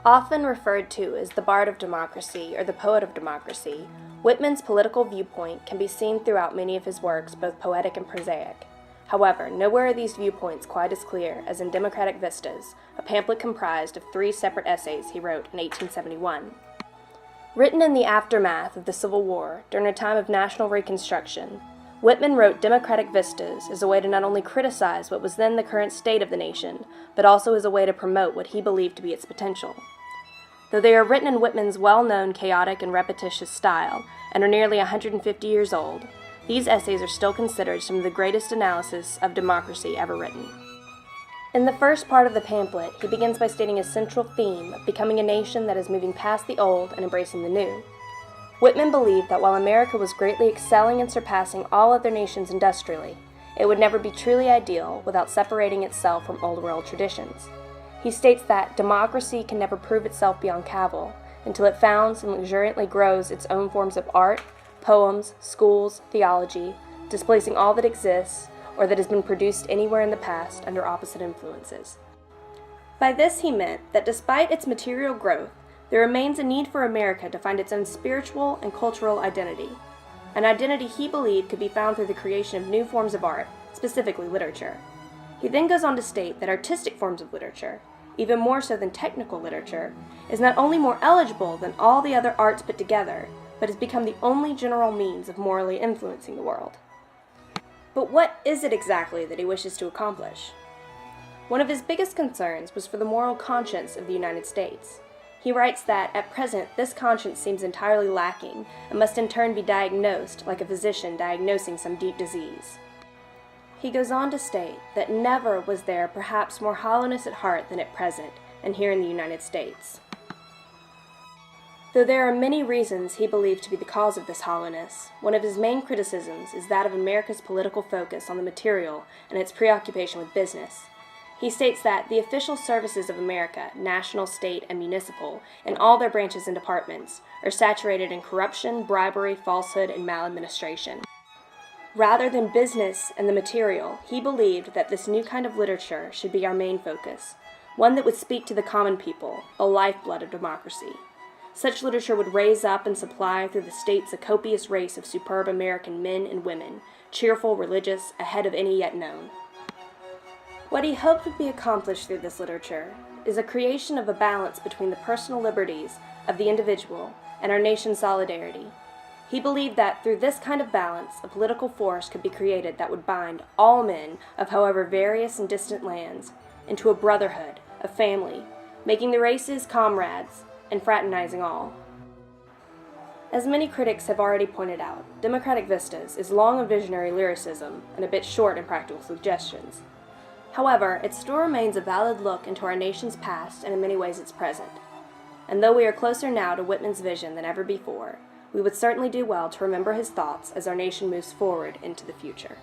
Often referred to as the Bard of Democracy or the Poet of Democracy, Whitman's political viewpoint can be seen throughout many of his works, both poetic and prosaic. However, nowhere are these viewpoints quite as clear as in Democratic Vistas, a pamphlet comprised of 3 separate essays he wrote in 1871. Written in the aftermath of the Civil War, during a time of national reconstruction, Whitman wrote Democratic Vistas as a way to not only criticize what was then the current state of the nation, but also as a way to promote what he believed to be its potential. Though they are written in Whitman's well-known chaotic and repetitious style, and are nearly 150 years old, these essays are still considered some of the greatest analysis of democracy ever written. In the first part of the pamphlet, he begins by stating a central theme of becoming a nation that is moving past the old and embracing the new. Whitman believed that while America was greatly excelling and surpassing all other nations industrially, it would never be truly ideal without separating itself from old world traditions. He states that democracy can never prove itself beyond cavil until it founds and luxuriantly grows its own forms of art, poems, schools, theology, displacing all that exists or that has been produced anywhere in the past under opposite influences. By this he meant that despite its material growth, there remains a need for America to find its own spiritual and cultural identity, an identity he believed could be found through the creation of new forms of art, specifically literature. He then goes on to state that artistic forms of literature, even more so than technical literature, is not only more eligible than all the other arts put together, but has become the only general means of morally influencing the world. But what is it exactly that he wishes to accomplish? One of his biggest concerns was for the moral conscience of the United States. He writes that, at present, this conscience seems entirely lacking and must in turn be diagnosed like a physician diagnosing some deep disease. He goes on to state that never was there perhaps more hollowness at heart than at present, and here in the United States. Though there are many reasons he believed to be the cause of this hollowness, one of his main criticisms is that of America's political focus on the material and its preoccupation with business. He states that the official services of America, national, state, and municipal, and all their branches and departments, are saturated in corruption, bribery, falsehood, and maladministration. Rather than business and the material, he believed that this new kind of literature should be our main focus, one that would speak to the common people, a lifeblood of democracy. Such literature would raise up and supply through the states a copious race of superb American men and women, cheerful, religious, ahead of any yet known. What he hoped would be accomplished through this literature is a creation of a balance between the personal liberties of the individual and our nation's solidarity. He believed that through this kind of balance, a political force could be created that would bind all men of however various and distant lands into a brotherhood, a family, making the races comrades and fraternizing all. As many critics have already pointed out, Democratic Vistas is long of visionary lyricism and a bit short in practical suggestions. However, it still remains a valid look into our nation's past and in many ways its present. And though we are closer now to Whitman's vision than ever before, we would certainly do well to remember his thoughts as our nation moves forward into the future.